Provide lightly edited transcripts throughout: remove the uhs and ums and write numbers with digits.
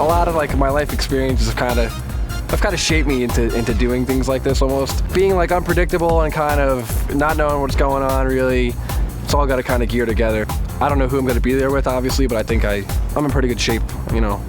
a lot of like my life experiences have kind of shaped me into doing things like this almost. Being like unpredictable and kind of not knowing what's going on really, it's all got to kind of gear together. I don't know who I'm going to be there with obviously, but I think I'm in pretty good shape, you know.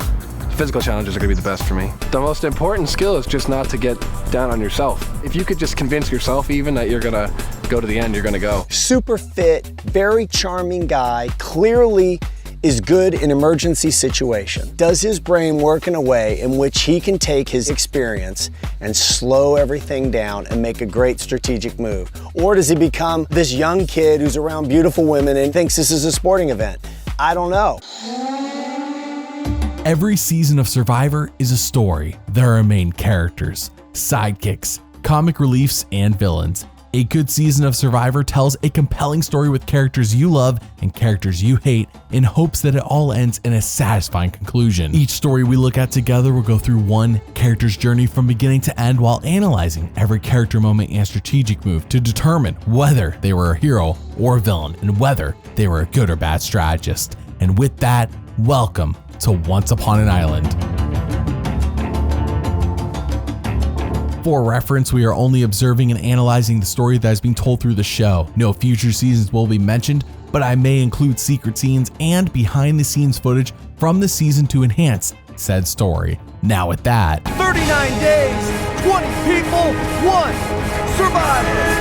Physical challenges are going to be the best for me. The most important skill is just not to get down on yourself. If you could just convince yourself even that you're going to go to the end, you're going to go. Super fit, very charming guy, clearly is good in emergency situation. Does his brain work in a way in which he can take his experience and slow everything down and make a great strategic move? Or does he become this young kid who's around beautiful women and thinks this is a sporting event? I don't know. Every season of Survivor is a story. There are main characters, sidekicks, comic reliefs, and villains. A good season of Survivor tells a compelling story with characters you love and characters you hate in hopes that it all ends in a satisfying conclusion. Each story we look at together will go through one character's journey from beginning to end while analyzing every character moment and strategic move to determine whether they were a hero or a villain and whether they were a good or bad strategist. And with that, welcome to Once Upon an Island. For reference, we are only observing and analyzing the story that is being told through the show. No future seasons will be mentioned, but I may include secret scenes and behind the scenes footage from the season to enhance said story. Now with that, 39 days, 20 people, 1 survivor.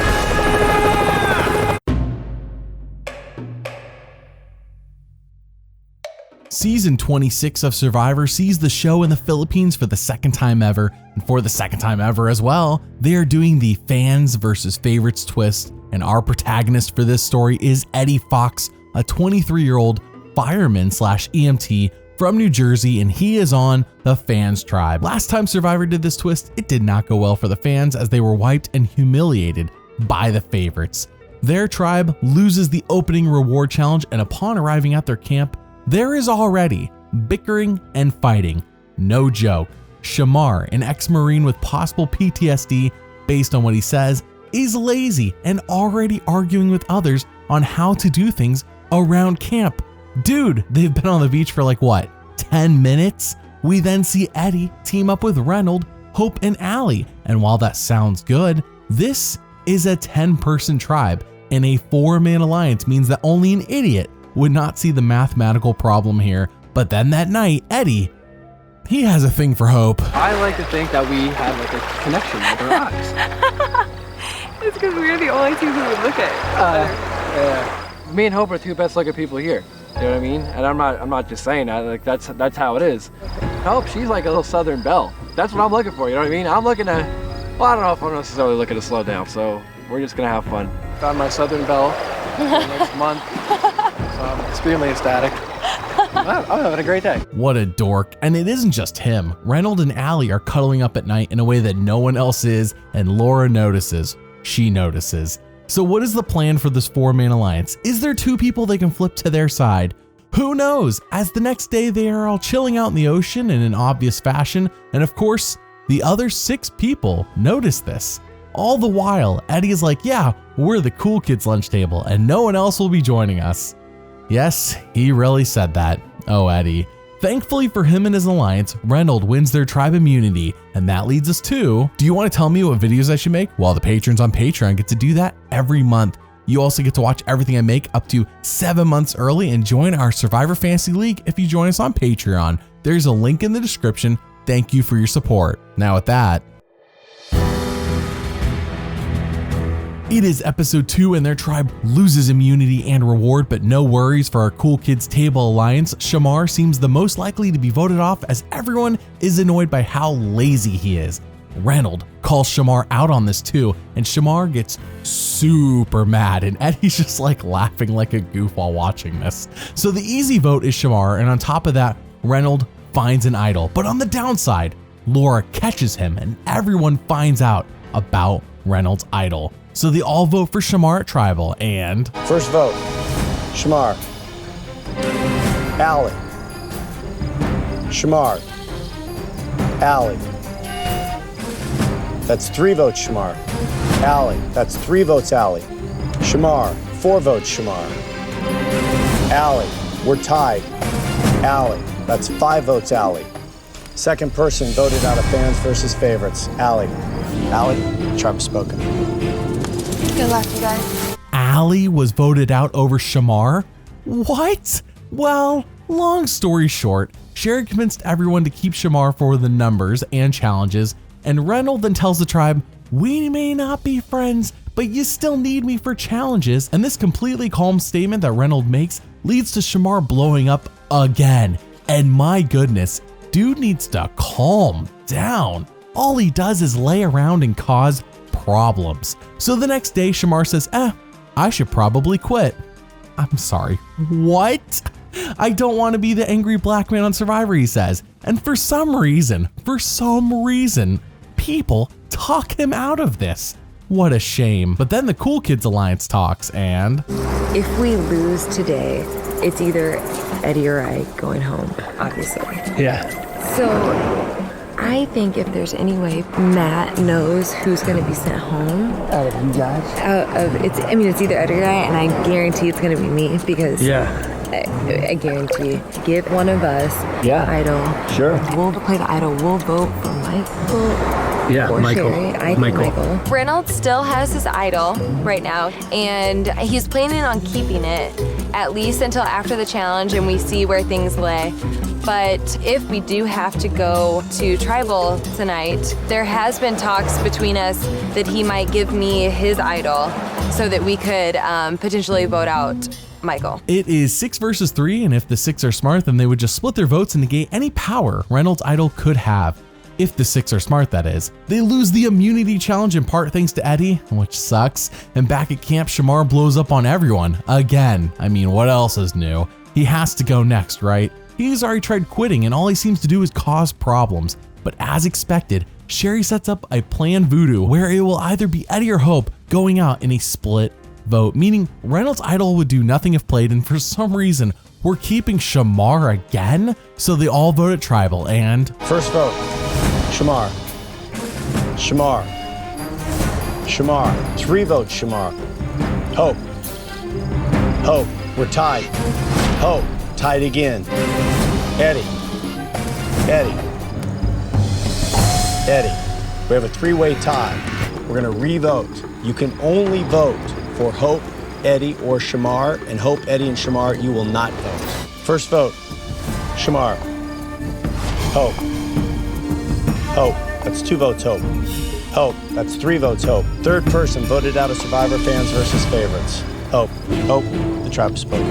Season 26 of Survivor sees the show in the Philippines for the second time ever, and for the second time ever as well, they are doing the fans versus favorites twist, and our protagonist for this story is Eddie Fox, a 23-year-old fireman/EMT from New Jersey, and he is on the fans tribe. Last time Survivor did this twist, it did not go well for the fans as they were wiped and humiliated by the favorites. Their tribe loses the opening reward challenge, and upon arriving at their camp, there is already bickering and fighting. No joke. Shamar, an ex-Marine with possible PTSD based on what he says, is lazy and already arguing with others on how to do things around camp. Dude, they've been on the beach for like what, 10 minutes? We then see Eddie team up with Reynolds, Hope, and Allie. And while that sounds good, this is a 10-person tribe, and a 4-man alliance means that only an idiot would not see the mathematical problem here. But then that night, Eddie, he has a thing for Hope. I like to think that we had like a connection with our eyes. It's because we're the only two who would look at Yeah. Me and Hope are two best looking people here. You know what I mean? And I'm not just saying that, like that's how it is. Hope, she's like a little Southern belle. That's what I'm looking for, you know what I mean? I'm looking to, well, I don't know if I'm necessarily looking to slow down, so we're just gonna have fun. Found my Southern belle next month. So I'm extremely ecstatic. I'm having a great day. What a dork. And it isn't just him. Reynolds and Allie are cuddling up at night in a way that no one else is, and Laura notices. She notices. So what is the plan for this 4-man alliance? Is there 2 people they can flip to their side? Who knows? As the next day they are all chilling out in the ocean in an obvious fashion, and of course, the other 6 people notice this. All the while, Eddie is like, yeah, we're the cool kids lunch table and no one else will be joining us. Yes, he really said that. Oh, Eddie. Thankfully for him and his alliance, Reynolds wins their tribe immunity, and that leads us to, do you want to tell me what videos I should make? Well, the patrons on Patreon get to do that every month. You also get to watch everything I make up to 7 months early and join our Survivor Fantasy League if you join us on Patreon. There's a link in the description. Thank you for your support. Now with that, it is episode 2 and their tribe loses immunity and reward, but no worries for our Cool Kids Table Alliance. Shamar seems the most likely to be voted off as everyone is annoyed by how lazy he is. Reynolds calls Shamar out on this too, and Shamar gets super mad, and Eddie's just like laughing like a goof while watching this. So the easy vote is Shamar, and on top of that, Reynolds finds an idol. But on the downside, Laura catches him and everyone finds out about Reynolds' idol. So they all vote for Shamar at Tribal, and First vote, Shamar. Allie. Shamar. Allie. That's 3 votes, Shamar. Allie. That's 3 votes, Allie. Shamar. 4 votes, Shamar. Allie. We're tied. Allie. That's 5 votes, Allie. Second person voted out of fans versus favorites, Allie. Allie, tribe has spoken. Good luck, you guys. Allie was voted out over Shamar? What? Well, long story short, Sherry convinced everyone to keep Shamar for the numbers and challenges, and Reynolds then tells the tribe, we may not be friends, but you still need me for challenges, and this completely calm statement that Reynolds makes leads to Shamar blowing up again. And my goodness, dude needs to calm down. All he does is lay around and cause problems. So the next day, Shamar says, I should probably quit. I'm sorry, what? I don't want to be the angry black man on Survivor, he says. And for some reason, people talk him out of this. What a shame. But then the Cool Kids Alliance talks, and if we lose today, it's either Eddie or I going home, obviously. Yeah. So I think if there's any way Matt knows who's going to be sent home. Out of you guys? It's either Eddie or I, and I guarantee it's going to be me because I guarantee give one of us idol. Sure. We'll play the idol. We'll vote for Michael. Or Michael. Sherry. I think Michael. Reynolds still has his idol right now, and he's planning on keeping it at least until after the challenge and we see where things lay. But if we do have to go to Tribal tonight, there has been talks between us that he might give me his idol so that we could potentially vote out Michael. it is 6 versus 3, and if the 6 are smart, then they would just split their votes and negate any power Reynolds' idol could have. If the 6 are smart, that is. They lose the immunity challenge in part thanks to Eddie, which sucks. And back at camp, Shamar blows up on everyone. Again. I mean, what else is new? He has to go next, right? He's already tried quitting and all he seems to do is cause problems. But as expected, Sherry sets up a plan voodoo where it will either be Eddie or Hope going out in a split vote, meaning Reynolds' idol would do nothing if played, and for some reason, we're keeping Shamar again? So they all vote at Tribal, and First vote, Shamar. Shamar. Shamar. 3 votes, Shamar. Hope. Hope. We're tied. Hope. Tied again. Eddie. Eddie. Eddie. We have a 3-way tie. We're gonna re-vote. You can only vote for Hope, Eddie, or Shamar, and Hope, Eddie, and Shamar, you will not vote. First vote, Shamar. Hope. Hope. That's 2 votes, Hope. Hope. That's 3 votes, Hope. Third person voted out of Survivor fans versus favorites. Hope. Hope. The tribe spoke.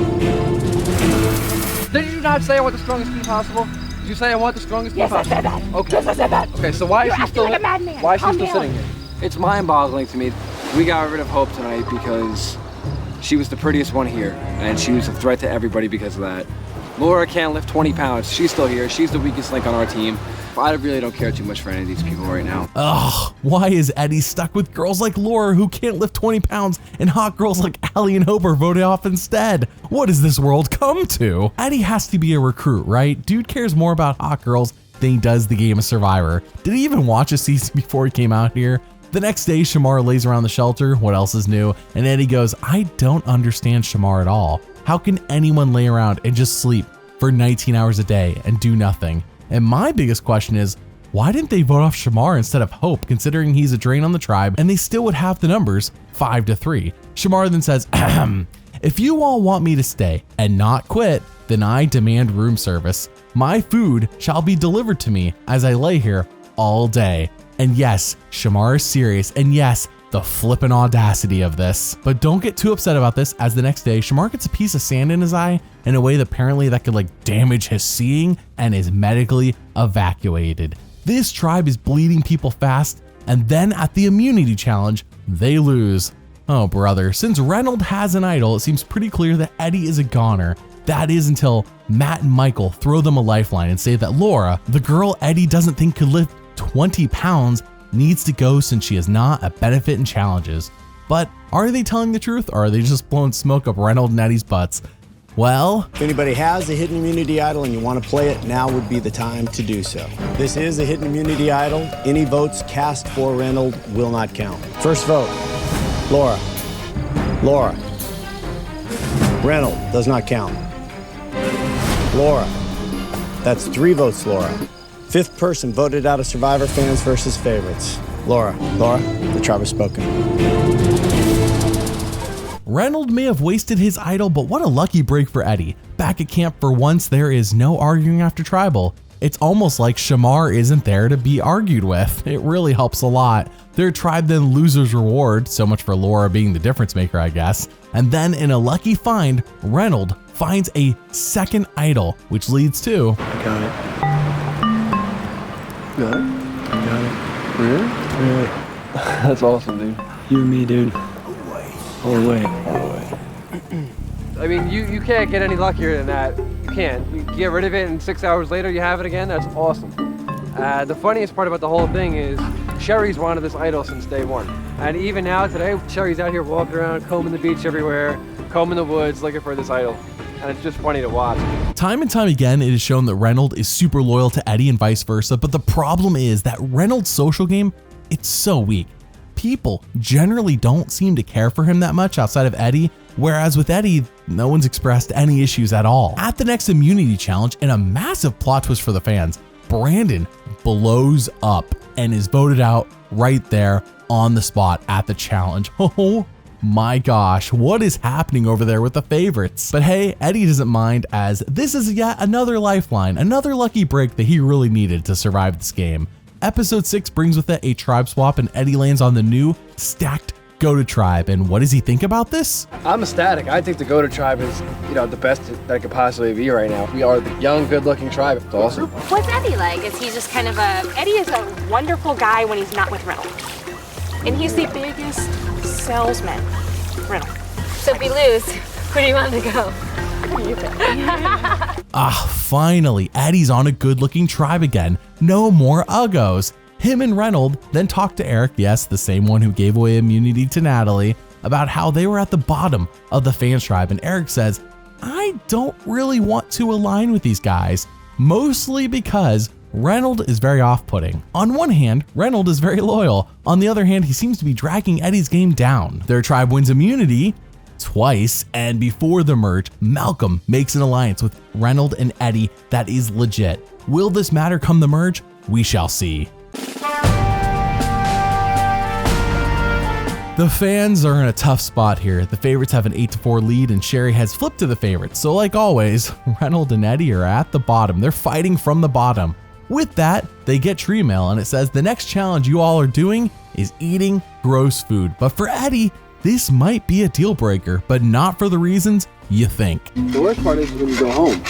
Did you not say I want the strongest team possible? Did you say I want the strongest team possible? Yes, I said that. Okay. Yes, I said that. Okay, so why is she still like a madman? Why is she still sitting here? It's mind-boggling to me. We got rid of Hope tonight because she was the prettiest one here, and she was a threat to everybody because of that. Laura can't lift 20 pounds. She's still here. She's the weakest link on our team. I really don't care too much for any of these people right now. ugh, why is Eddie stuck with girls like Laura who can't lift 20 pounds and hot girls like Allie and Hope are voted off instead? What does this world come to? Eddie has to be a recruit, right? Dude cares more about hot girls than he does the game of Survivor. Did he even watch a season before he came out here? The next day, Shamar lays around the shelter. What else is new? And Eddie goes, I don't understand Shamar at all. How can anyone lay around and just sleep for 19 hours a day and do nothing? And my biggest question is, why didn't they vote off Shamar instead of Hope, considering he's a drain on the tribe and they still would have the numbers 5-3? Shamar then says, if you all want me to stay and not quit, then I demand room service. My food shall be delivered to me as I lay here all day. And yes, Shamar is serious, and yes, the flippin' audacity of this. But don't get too upset about this, as the next day, Shamar gets a piece of sand in his eye in a way that apparently that could damage his seeing and is medically evacuated. This tribe is bleeding people fast, and then at the immunity challenge, they lose. Oh brother, since Reynolds has an idol, it seems pretty clear that Eddie is a goner. That is until Matt and Michael throw them a lifeline and say that Laura, the girl Eddie doesn't think could lift 20 pounds, needs to go since she is not a benefit in challenges. But are they telling the truth, or are they just blowing smoke up Reynolds and Eddie's butts? Well, If anybody has a hidden immunity idol and you want to play it, now would be the time to do so. This is a hidden immunity idol. Any votes cast for Reynolds will not count. First vote, Laura. Laura. Reynolds does not count. Laura. That's 3 votes, Laura. Fifth person voted out of Survivor fans versus favorites. Laura, the tribe has spoken. Reynolds may have wasted his idol, but what a lucky break for Eddie. Back at camp for once, there is no arguing after tribal. It's almost like Shamar isn't there to be argued with. It really helps a lot. Their tribe then loses reward, so much for Laura being the difference maker, I guess. And then in a lucky find, Reynolds finds a second idol, which leads to... Got it. Really? That's awesome, dude. You and me, dude. All the way. I mean, you can't get any luckier than that. You can't. You get rid of it and 6 hours later you have it again. That's awesome. The funniest part about the whole thing is Sherry's wanted this idol since day one. And even now today, Sherry's out here walking around, combing the beach everywhere, combing the woods, looking for this idol. And it's just funny to watch. Time and time again, it is shown that Reynolds is super loyal to Eddie and vice versa, but the problem is that Reynolds' social game, it's so weak. People generally don't seem to care for him that much outside of Eddie, whereas with Eddie, no one's expressed any issues at all. At the next immunity challenge, and a massive plot twist for the fans, Brandon blows up and is voted out right there on the spot at the challenge. Oh my gosh, what is happening over there with the favorites? But hey, Eddie doesn't mind, as this is yet another lifeline, another lucky break that he really needed to survive this game. Episode 6 brings with it a tribe swap, and Eddie lands on the new stacked Goated tribe. And what does he think about this? I'm ecstatic. I think the Goated tribe is, the best that it could possibly be right now. We are the young, good-looking tribe. It's awesome. What's Eddie like? Is he just kind of Eddie is a wonderful guy when he's not with Reynolds. And he's the biggest salesman, Reynolds. So if we lose, where do you want to go? Finally, Eddie's on a good-looking tribe again. No more uggos. Him and Reynolds then talk to Eric, yes, the same one who gave away immunity to Natalie, about how they were at the bottom of the fans tribe. And Eric says, I don't really want to align with these guys, mostly because Reynolds is very off-putting. On one hand, Reynolds is very loyal. On the other hand, he seems to be dragging Eddie's game down. Their tribe wins immunity twice, and before the merge, Malcolm makes an alliance with Reynolds and Eddie that is legit. Will this matter come the merge? We shall see. The fans are in a tough spot here. The favorites have an 8-4 lead, and Sherry has flipped to the favorites. So like always, Reynolds and Eddie are at the bottom. They're fighting from the bottom. With that, they get tree mail, and it says the next challenge you all are doing is eating gross food. But for Eddie, this might be a deal breaker, but not for the reasons you think. The worst part is when you go home.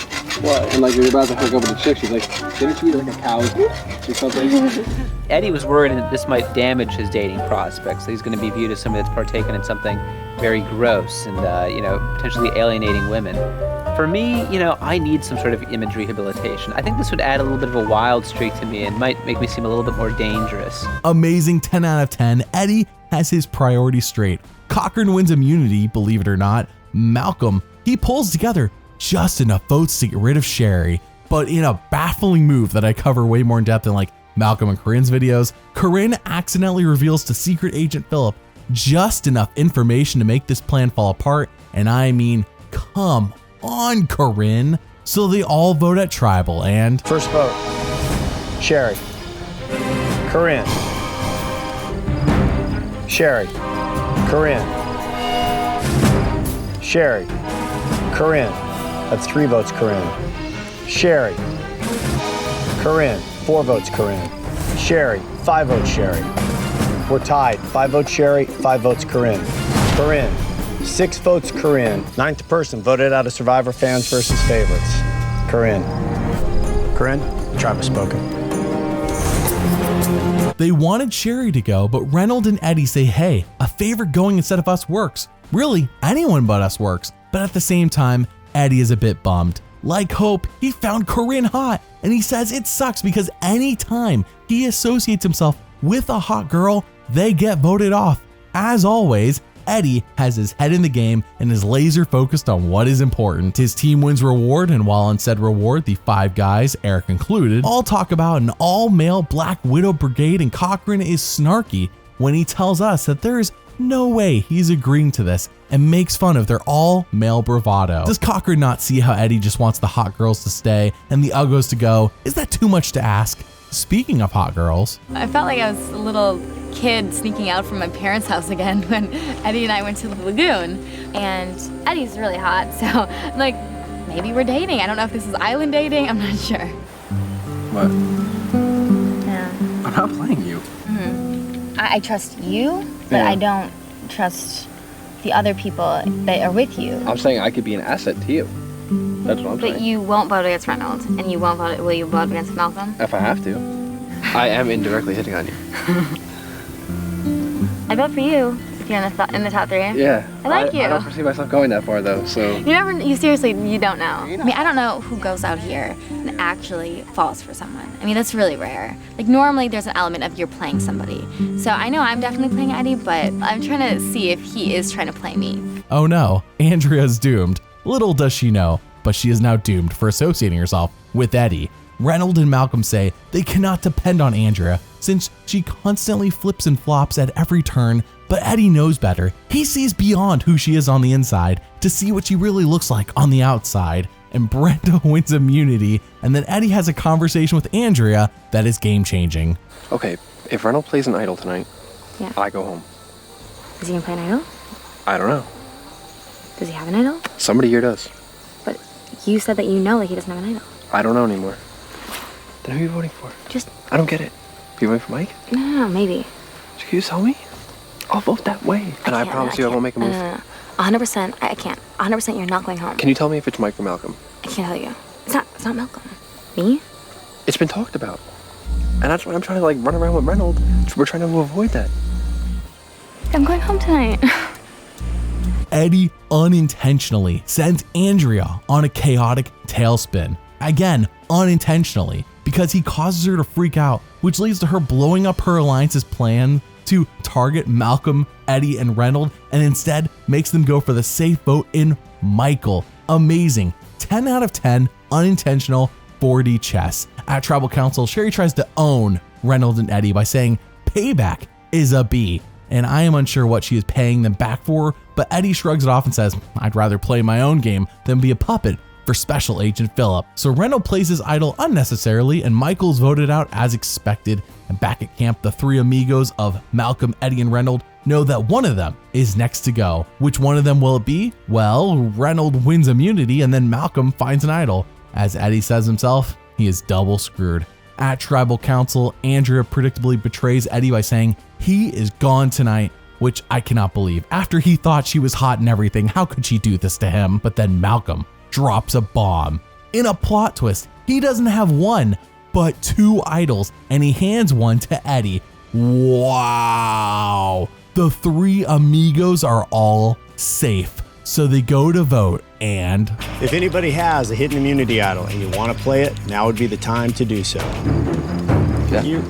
What? And you're about to hook up with a chick, she's like, didn't you eat like a cow or something? Eddie was worried that this might damage his dating prospects. He's going to be viewed as somebody that's partaken in something very gross and, potentially alienating women. For me, I need some sort of image rehabilitation. I think this would add a little bit of a wild streak to me and might make me seem a little bit more dangerous. Amazing 10 out of 10. Eddie has his priorities straight. Cochran wins immunity, believe it or not. Malcolm, he pulls together just enough votes to get rid of Sherry, but in a baffling move that I cover way more in depth in Malcolm and Corinne's videos, Corinne accidentally reveals to Secret Agent Philip just enough information to make this plan fall apart, and I mean, come on, Corinne. So they all vote at tribal, and First vote, Sherry. Corinne. Sherry. Corinne. Sherry. Corinne. That's 3 votes, Corinne. Sherry. Corinne. 4 votes, Corinne. Sherry. 5 votes, Sherry. We're tied. 5 votes, Sherry. 5 votes, Corinne. Corinne. 6 votes, Corinne. 9th person voted out of Survivor fans versus favorites. Corinne. Corinne, the tribe has spoken. they wanted Sherry to go, but Reynolds and Eddie say, hey, a favorite going instead of us works. Really, anyone but us works. But at the same time, Eddie is a bit bummed. Like Hope, he found Corinne hot, and he says it sucks because anytime he associates himself with a hot girl, they get voted off. As always, Eddie has his head in the game and is laser focused on what is important. His team wins reward, and while on said reward, the 5 guys, Eric included, all talk about an all-male Black Widow brigade, and Cochran is snarky when he tells us that there is no way he's agreeing to this. and makes fun of their all-male bravado. Does Cochran not see how Eddie just wants the hot girls to stay and the uggos to go? Is that too much to ask? Speaking of hot girls, I felt like I was a little kid sneaking out from my parents' house again when Eddie and I went to the lagoon. And Eddie's really hot, so I'm like, maybe we're dating. I don't know if this is island dating. I'm not sure. What? Yeah. I'm not playing you. I trust you, but Yeah. I don't trust the other people that are with you. I'm saying I could be an asset to you. That's what I'm saying. But you won't vote against Reynolds, and you won't vote. Will you vote against Malcolm? If I have to. I am indirectly hitting on you. I vote for you if you're in the top 3. Yeah. I like you. I don't foresee myself going that far though, so. You seriously, you don't know. I mean, I don't know who goes out here and actually falls for someone. I mean, that's really rare. Like, normally there's an element of you're playing somebody. So I know I'm definitely playing Eddie, but I'm trying to see if he is trying to play me. oh no, Andrea's doomed. Little does she know, but she is now doomed for associating herself with Eddie. Reynolds and Malcolm say they cannot depend on Andrea since she constantly flips and flops at every turn, but Eddie knows better. He sees beyond who she is on the inside to see what she really looks like on the outside, and Brenda wins immunity, and then Eddie has a conversation with Andrea that is game-changing. Okay, if Reynolds plays an idol tonight, Yeah. I go home. Is he gonna play an idol? I don't know. Does he have an idol? Somebody here does. But you said that you know that he doesn't have an idol. I don't know anymore. Then who are you voting for? Just, I don't get it. You voting for Mike? no, maybe. Can you tell me? I'll vote that way. And I promise you I won't make a move. 100%, I can't. 100% you're not going home. Can you tell me if it's Mike or Malcolm? I can't tell you. It's not Malcolm. Me? It's been talked about. And that's why I'm trying to like run around with Reynolds. We're trying to avoid that. I'm going home tonight. Eddie unintentionally sends Andrea on a chaotic tailspin. Again, unintentionally, because he causes her to freak out, which leads to her blowing up her alliance's plan to target Malcolm, Eddie, and Reynolds, and instead makes them go for the safe vote in Michael. Amazing. 10 out of 10, unintentional 4D chess. At Tribal Council, Sherry tries to own Reynolds and Eddie by saying payback is a B, and I am unsure what she is paying them back for, but Eddie shrugs it off and says, I'd rather play my own game than be a puppet for Special Agent Philip. So Reynolds plays his idol unnecessarily, and Michael's voted out as expected. And back at camp, the 3 amigos of Malcolm, Eddie, and Reynolds know that one of them is next to go. Which one of them will it be? Well, Reynolds wins immunity, and then Malcolm finds an idol. As Eddie says himself, he is double screwed. At Tribal Council, Andrea predictably betrays Eddie by saying he is gone tonight, which I cannot believe. After he thought she was hot and everything, how could she do this to him? But then Malcolm drops a bomb. In a plot twist, he doesn't have 1, but 2 idols, and he hands one to Eddie. Wow. The 3 amigos are all safe. So they go to vote, and If anybody has a hidden immunity idol and you want to play it, now would be the time to do so. Yeah. You.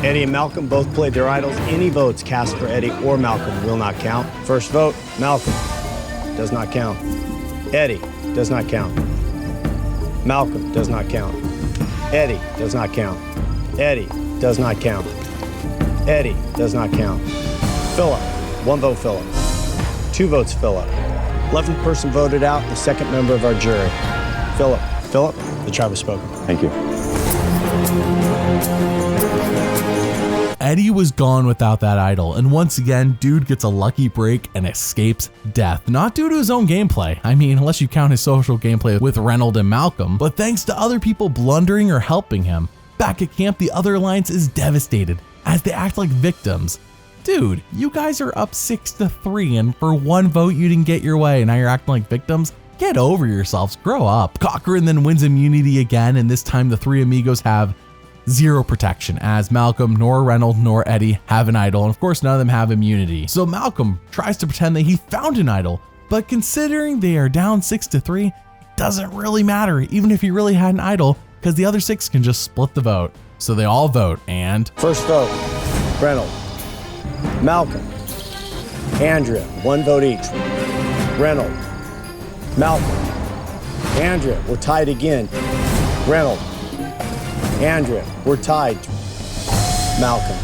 Eddie and Malcolm both played their idols. Any votes cast for Eddie or Malcolm will not count. First vote, Malcolm. Does not count. Eddie does not count. Malcolm does not count. Eddie does not count. Eddie does not count. Eddie does not count. Philip, 1 vote Philip. 2 votes Philip. 11th person voted out, the 2nd member of our jury. Philip, the tribe has spoken. Thank you. Eddie was gone without that idol, and once again, dude gets a lucky break and escapes death. Not due to his own gameplay, I mean, unless you count his social gameplay with Reynolds and Malcolm, but thanks to other people blundering or helping him. Back at camp, the other alliance is devastated as they act like victims. Dude, you guys are up 6-3, and for 1 vote you didn't get your way, and now you're acting like victims? Get over yourselves, grow up. Cochran then wins immunity again, and this time the 3 amigos have 0 protection, as Malcolm, nor Reynolds, nor Eddie have an idol, and of course none of them have immunity. So Malcolm tries to pretend that he found an idol, but considering they are down 6-3, it doesn't really matter, even if he really had an idol, because the other 6 can just split the vote. So they all vote, and First vote, Reynolds. Malcolm. Andrea, 1 vote each. Reynolds. Malcolm. Andrea, we're tied again. Reynolds. Andrea, we're tied. Malcolm.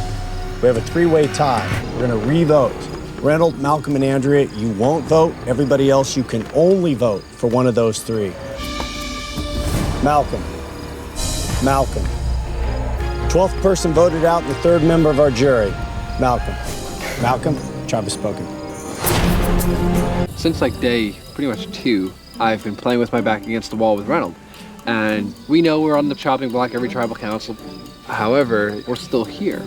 We have a 3-way tie. We're gonna re-vote. Reynold, Malcolm, and Andrea, you won't vote. Everybody else, you can only vote for one of those three. Malcolm. 12th person voted out and the third member of our jury. Malcolm, tribe has spoken. Since like day pretty much 2, I've been playing with my back against the wall with Reynold. And we know we're on the chopping block every tribal council. However, we're still here.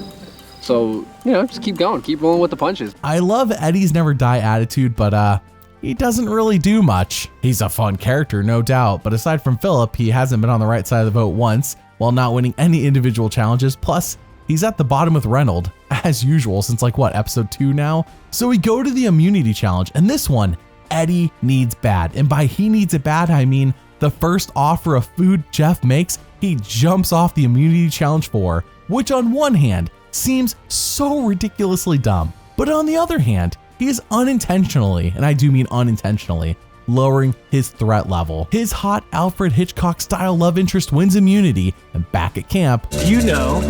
So, just keep going, keep rolling with the punches. I love Eddie's never die attitude, but he doesn't really do much. He's a fun character, no doubt, but aside from Philip, he hasn't been on the right side of the vote once, while not winning any individual challenges. Plus, he's at the bottom with Reynold, as usual, since episode 2 now? So we go to the immunity challenge, and this one, Eddie needs bad. And by he needs it bad, I mean the first offer of food Jeff makes, he jumps off the immunity challenge for, which on one hand seems so ridiculously dumb, but on the other hand, he is unintentionally, and I do mean unintentionally, lowering his threat level. His hot Alfred Hitchcock style love interest wins immunity, and back at camp, you know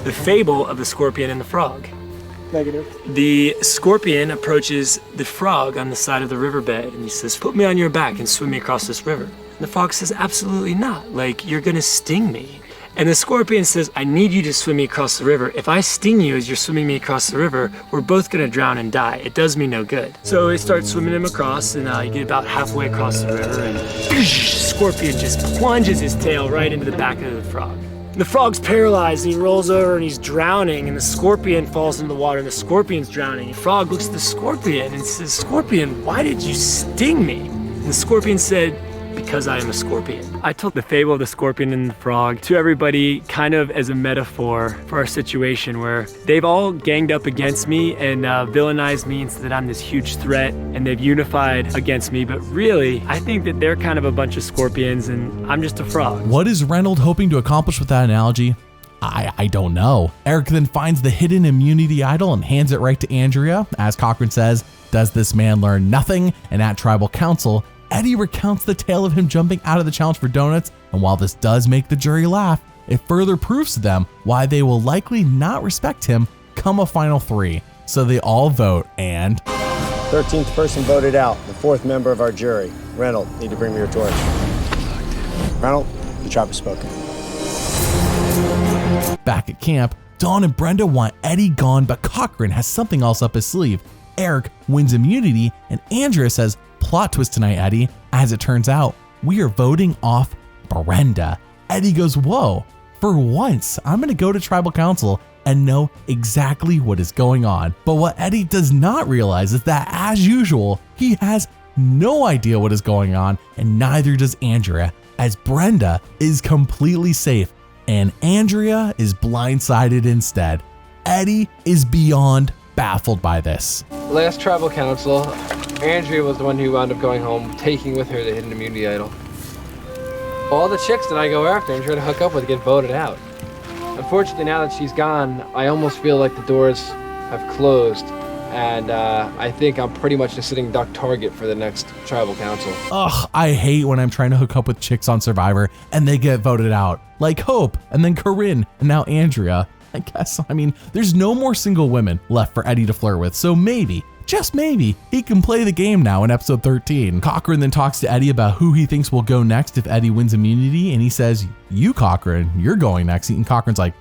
the fable of the scorpion and the frog. Negative. The scorpion approaches the frog on the side of the riverbed and he says, "Put me on your back and swim me across this river." And the frog says, "Absolutely not. You're gonna sting me." And the scorpion says, "I need you to swim me across the river. If I sting you as you're swimming me across the river, we're both gonna drown and die. It does me no good." So he starts swimming him across, and you get about halfway across the river, and scorpion just plunges his tail right into the back of the frog. The frog's paralyzed, and he rolls over, and he's drowning, and the scorpion falls into the water, and the scorpion's drowning. The frog looks at the scorpion and says, "Scorpion, why did you sting me?" And the scorpion said, "Because I am a scorpion." I told the fable of the scorpion and the frog to everybody kind of as a metaphor for our situation where they've all ganged up against me and villainized me and said that I'm this huge threat, and they've unified against me. But really, I think that they're kind of a bunch of scorpions and I'm just a frog. What is Reynold hoping to accomplish with that analogy? I don't know. Eric then finds the hidden immunity idol and hands it right to Andrea. As Cochran says, does this man learn nothing? And at tribal council, Eddie recounts the tale of him jumping out of the challenge for donuts, and while this does make the jury laugh, it further proves to them why they will likely not respect him come a final 3. So they all vote, and 13th person voted out, the 4th member of our jury. Reynold, need to bring me your torch. Reynold, the tribe has spoken. Back at camp, Dawn and Brenda want Eddie gone, but Cochran has something else up his sleeve. Eric wins immunity, and Andrea says, "Plot twist tonight, Eddie. As it turns out, we are voting off Brenda." Eddie goes, "Whoa, for once, I'm gonna go to tribal council and know exactly what is going on." But what Eddie does not realize is that, as usual, he has no idea what is going on, and neither does Andrea, as Brenda is completely safe, and Andrea is blindsided instead. Eddie is beyond baffled by this. Last tribal council, Andrea was the one who wound up going home, taking with her the hidden immunity idol. All the chicks that I go after and try to hook up with get voted out. Unfortunately, now that she's gone, I almost feel like the doors have closed, and I think I'm pretty much just sitting duck target for the next tribal council. Ugh, I hate when I'm trying to hook up with chicks on Survivor and they get voted out. Like Hope, and then Corinne, and now Andrea. I mean, there's no more single women left for Eddie to flirt with, so maybe, just maybe, he can play the game now in episode 13. Cochran then talks to Eddie about who he thinks will go next if Eddie wins immunity, and he says, "You, Cochran, you're going next." And Cochran's like,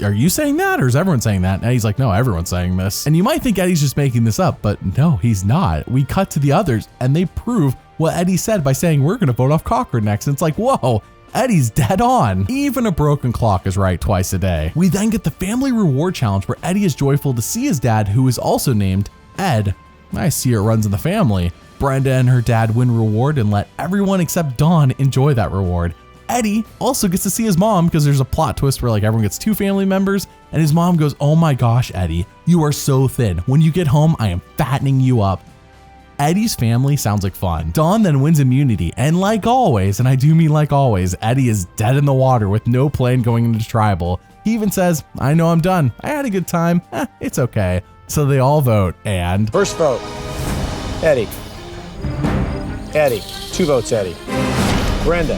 "Are you saying that, or is everyone saying that?" And Eddie's like, "No, everyone's saying this." And you might think Eddie's just making this up, but no, he's not. We cut to the others, and they prove what Eddie said by saying, "We're gonna vote off Cochran next." And it's like, whoa, Eddie's dead on. Even a broken clock is right twice a day. We then get the family reward challenge where Eddie is joyful to see his dad, who is also named Ed. I see it runs in the family. Brenda and her dad win reward and let everyone except Dawn enjoy that reward. Eddie also gets to see his mom because there's a plot twist where everyone gets 2 family members, and his mom goes, "Oh my gosh, Eddie, you are so thin. When you get home, I am fattening you up." Eddie's family sounds like fun. Dawn then wins immunity, and like always, and I do mean like always, Eddie is dead in the water with no plan going into tribal. He even says, "I know I'm done. I had a good time. It's okay." So they all vote, and first vote, Eddie. Eddie, 2 votes, Eddie. Brenda,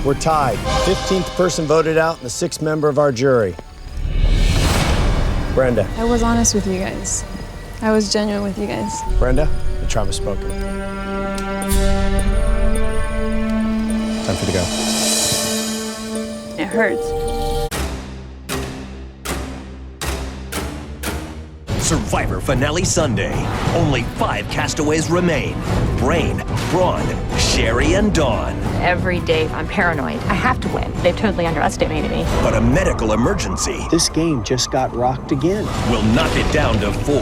we're tied. 15th person voted out and the 6th member of our jury. Brenda. I was honest with you guys. I was genuine with you guys. Brenda, the tribe has spoken. Time for the go. It hurts. Survivor Finale Sunday. Only 5 castaways remain. Brain, Braun, Sherry, and Dawn. Every day I'm paranoid. I have to win. They've totally underestimated me. But a medical emergency This game just got rocked again. will knock it down to 4.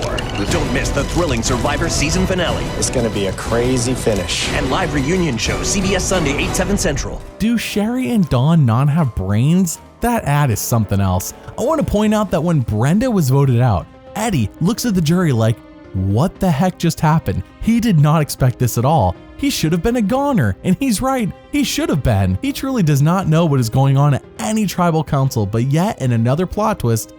Don't miss the thrilling Survivor season finale. It's gonna be a crazy finish. And live reunion show, CBS Sunday, 8, 7 Central. Do Sherry and Dawn not have brains? That ad is something else. I want to point out that when Brenda was voted out, Eddie looks at the jury like, what the heck just happened? He did not expect this at all. He should have been a goner, and he's right, he should have been. He truly does not know what is going on at any tribal council, but yet in another plot twist,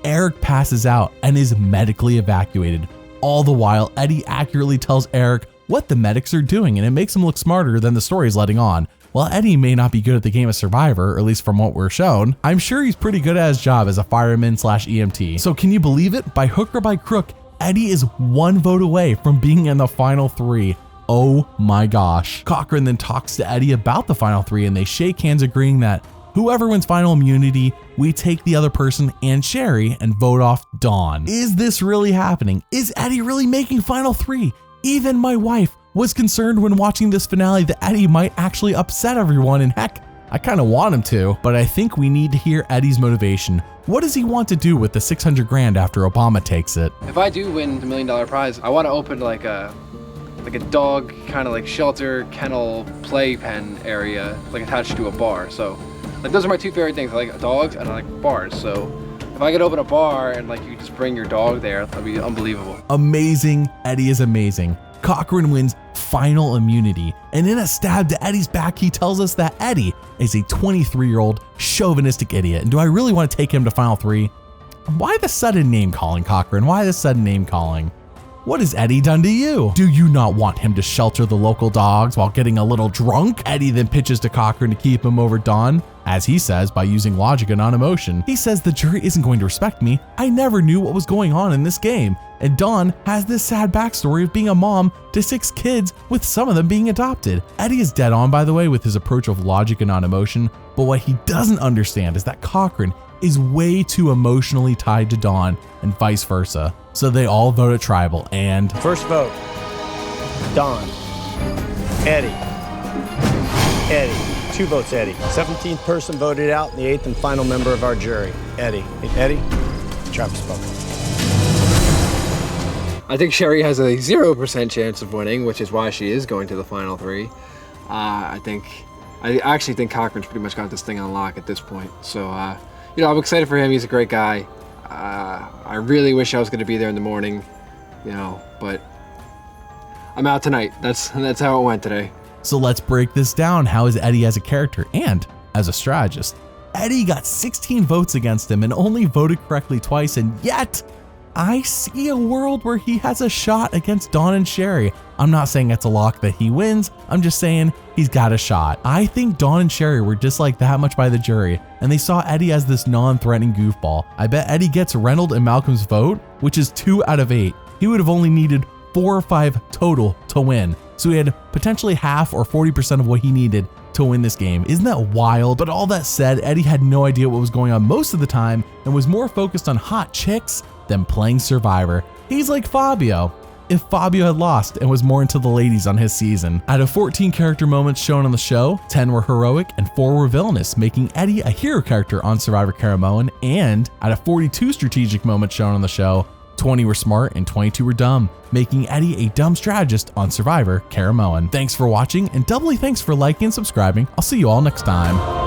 Eric passes out and is medically evacuated. All the while, Eddie accurately tells Eric what the medics are doing, and it makes him look smarter than the story is letting on. While Eddie may not be good at the game of Survivor, or at least from what we're shown, I'm sure he's pretty good at his job as a fireman/EMT. So can you believe it? By hook or by crook, Eddie is 1 vote away from being in the final 3. Oh my gosh. Cochran then talks to Eddie about the final 3 and they shake hands agreeing that whoever wins final immunity, we take the other person and Sherry and vote off Dawn. Is this really happening? Is Eddie really making final 3? Even my wife was concerned when watching this finale that Eddie might actually upset everyone, and heck, I kind of want him to, but I think we need to hear Eddie's motivation. What does he want to do with the 600 grand after Obama takes it? If I do win the $1 million prize, I want to open like a dog kind of like shelter, kennel, play pen area, like attached to a bar. So like those are my 2 favorite things. I like dogs and I like bars. So if I could open a bar and like you just bring your dog there, that'd be unbelievable. Amazing. Eddie is amazing. Cochran wins final immunity, and in a stab to Eddie's back, he tells us that Eddie is a 23-year-old chauvinistic idiot. And do I really want to take him to final 3? Why the sudden name calling, Cochran? Why the sudden name calling? What has Eddie done to you? Do you not want him to shelter the local dogs while getting a little drunk? Eddie then pitches to Cochran to keep him over Dawn, as he says, by using logic and not emotion. He says the jury isn't going to respect me. I never knew what was going on in this game. And Dawn has this sad backstory of being a mom to 6 kids, with some of them being adopted. Eddie is dead on, by the way, with his approach of logic and not emotion, but what he doesn't understand is that Cochran is way too emotionally tied to Dawn and vice versa. So they all vote at tribal, and first vote, Dawn. Eddie. 2 votes, Eddie. 17th person voted out, and the 8th and final member of our jury, Eddie. Eddie, tribe has spoken. I think Sherry has a 0% chance of winning, which is why she is going to the final 3. I actually think Cochran's pretty much got this thing on lock at this point. So, I'm excited for him. He's a great guy. I really wish I was going to be there in the morning, but I'm out tonight. That's how it went today. So let's break this down. How is Eddie as a character and as a strategist? Eddie got 16 votes against him and only voted correctly twice, and yet I see a world where he has a shot against Dawn and Sherry. I'm not saying it's a lock that he wins, I'm just saying he's got a shot. I think Dawn and Sherry were disliked that much by the jury, and they saw Eddie as this non-threatening goofball. I bet Eddie gets Reynolds and Malcolm's vote, which is 2 out of 8. He would have only needed 4 or 5 total to win, so he had potentially half or 40% of what he needed to win this game. Isn't that wild? But all that said, Eddie had no idea what was going on most of the time and was more focused on hot chicks than playing Survivor. He's like Fabio, if Fabio had lost and was more into the ladies on his season. Out of 14 character moments shown on the show, 10 were heroic and 4 were villainous, making Eddie a hero character on Survivor Caramoan. And out of 42 strategic moments shown on the show, 20 were smart and 22 were dumb, making Eddie a dumb strategist on Survivor Caramoan. Thanks for watching, and doubly thanks for liking and subscribing. I'll see you all next time.